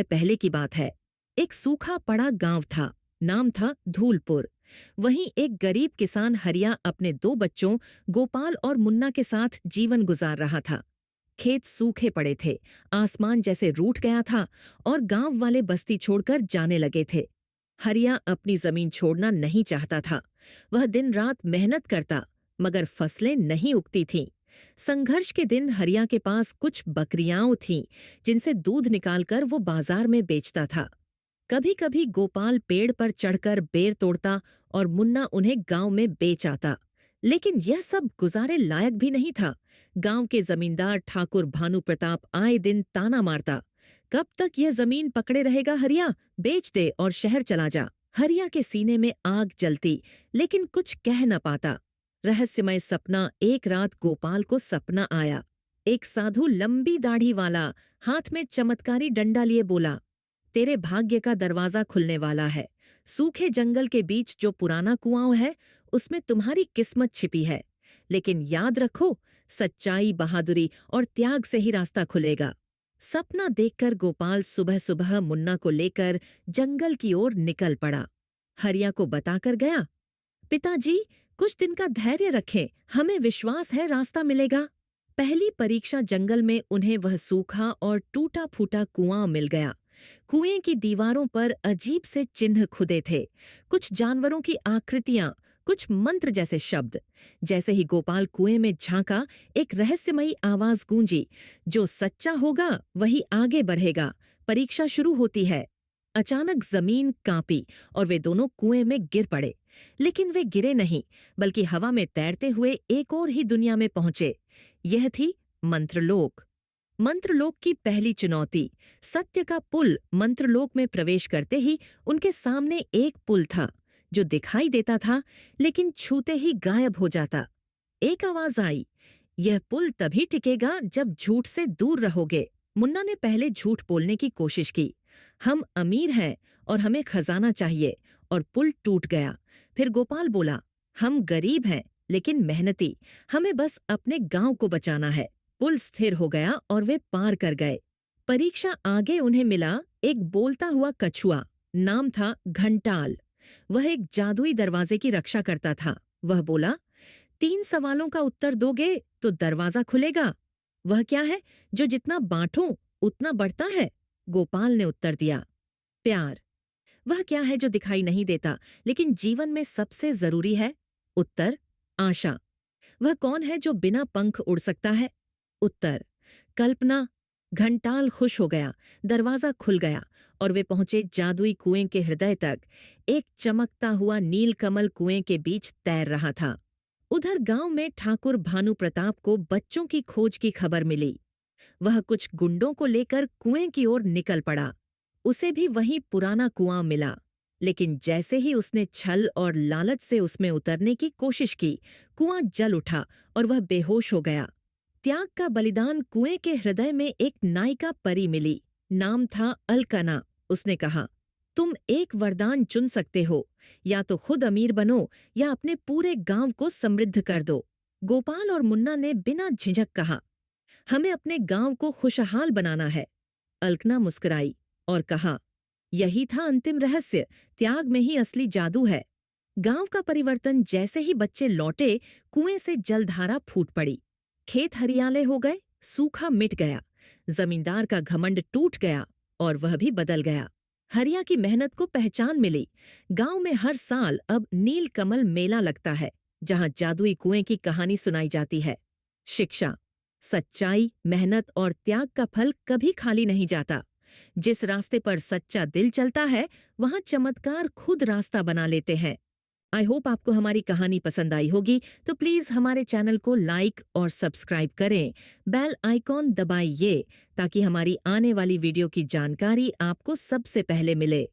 पहले की बात है। एक सूखा पड़ा गांव था। नाम था धूलपुर। वहीं एक गरीब किसान हरिया अपने दो बच्चों गोपाल और मुन्ना के साथ जीवन गुजार रहा था। खेत सूखे पड़े थे, आसमान जैसे रूठ गया था और गांव वाले बस्ती छोड़कर जाने लगे थे। हरिया अपनी जमीन छोड़ना नहीं चाहता था। वह दिन रात मेहनत करता, मगर फसलें नहीं उगती थीं। संघर्ष के दिन हरिया के पास कुछ बकरियां थीं, जिनसे दूध निकालकर वो बाजार में बेचता था। कभी कभी गोपाल पेड़ पर चढ़कर बेर तोड़ता और मुन्ना उन्हें गांव में बेच आता। लेकिन यह सब गुजारे लायक भी नहीं था। गांव के जमींदार ठाकुर भानु प्रताप आए दिन ताना मारता, कब तक यह जमीन पकड़े रहेगा हरिया, बेच दे और शहर चला जा। हरिया के सीने में आग जलती, लेकिन कुछ कह न पाता। रहस्यमय सपना। एक रात गोपाल को सपना आया। एक साधु लंबी दाढ़ी वाला हाथ में चमत्कारी डंडा लिए बोला, तेरे भाग्य का दरवाजा खुलने वाला है। सूखे जंगल के बीच जो पुराना कुआं है, उसमें तुम्हारी किस्मत छिपी है। लेकिन याद रखो, सच्चाई, बहादुरी और त्याग से ही रास्ता खुलेगा। सपना देखकर गोपाल सुबह सुबह मुन्ना को लेकर जंगल की ओर निकल पड़ा। हरिया को बताकर गया, पिताजी, कुछ दिन का धैर्य रखें, हमें विश्वास है रास्ता मिलेगा। पहली परीक्षा जंगल में उन्हें वह सूखा और टूटा फूटा कुआं मिल गया। कुएं की दीवारों पर अजीब से चिन्ह खुदे थे, कुछ जानवरों की आकृतियां, कुछ मंत्र जैसे शब्द। जैसे ही गोपाल कुएं में झांका, एक रहस्यमयी आवाज गूंजी, जो सच्चा होगा वही आगे बढ़ेगा, परीक्षा शुरू होती है। अचानक जमीन कांपी और वे दोनों कुएं में गिर पड़े। लेकिन वे गिरे नहीं, बल्कि हवा में तैरते हुए एक और ही दुनिया में पहुंचे। यह थी मंत्रलोक। मंत्रलोक की पहली चुनौती। सत्य का पुल। मंत्रलोक में प्रवेश करते ही उनके सामने एक पुल था, जो दिखाई देता था, लेकिन छूते ही गायब हो जाता। एक आवाज आई, यह पुल तभी टिकेगा जब झूठ से दूर रहोगे। मुन्ना ने पहले झूठ बोलने की कोशिश की, हम अमीर हैं और हमें खजाना चाहिए, और पुल टूट गया। फिर गोपाल बोला, हम गरीब हैं लेकिन मेहनती, हमें बस अपने गांव को बचाना है। पुल स्थिर हो गया और वे पार कर गए। परीक्षा आगे उन्हें मिला एक बोलता हुआ कछुआ। नाम था घंटाल। वह एक जादुई दरवाजे की रक्षा करता था। वह बोला, 3 सवालों का उत्तर दोगे तो दरवाजा खुलेगा। वह क्या है जो जितना बांटूं उतना बढ़ता है? गोपाल ने उत्तर दिया, प्यार। वह क्या है जो दिखाई नहीं देता लेकिन जीवन में सबसे जरूरी है? उत्तर, आशा। वह कौन है जो बिना पंख उड़ सकता है? उत्तर, कल्पना। घंटाल खुश हो गया। दरवाजा खुल गया और वे पहुंचे जादुई कुएं के हृदय तक। एक चमकता हुआ नीलकमल कुएं के बीच तैर रहा था। उधर गांव में ठाकुर भानु प्रताप को बच्चों की खोज की खबर मिली। वह कुछ गुंडों को लेकर कुएं की ओर निकल पड़ा। उसे भी वही पुराना कुआं मिला, लेकिन जैसे ही उसने छल और लालच से उसमें उतरने की कोशिश की, कुआं जल उठा और वह बेहोश हो गया। त्याग का बलिदान। कुएं के हृदय में एक नायिका परी मिली। नाम था अलकना। उसने कहा, तुम एक वरदान चुन सकते हो, या तो खुद अमीर बनो या अपने पूरे गांव को समृद्ध कर दो। गोपाल और मुन्ना ने बिना झिझक कहा, हमें अपने गांव को खुशहाल बनाना है। अलकना मुस्कुराई और कहा, यही था अंतिम रहस्य, त्याग में ही असली जादू है। गांव का परिवर्तन। जैसे ही बच्चे लौटे, कुएं से जलधारा फूट पड़ी। खेत हरियाले हो गए, सूखा मिट गया, जमींदार का घमंड टूट गया और वह भी बदल गया। हरिया की मेहनत को पहचान मिली। गांव में हर साल अब नीलकमल मेला लगता है, जहां जादुई कुएं की कहानी सुनाई जाती है। शिक्षा। सच्चाई, मेहनत और त्याग का फल कभी खाली नहीं जाता। जिस रास्ते पर सच्चा दिल चलता है, वहां चमत्कार खुद रास्ता बना लेते हैं। आई होप आपको हमारी कहानी पसंद आई होगी, तो प्लीज हमारे चैनल को लाइक और सब्सक्राइब करें। बेल आइकॉन दबाइए ताकि हमारी आने वाली वीडियो की जानकारी आपको सबसे पहले मिले।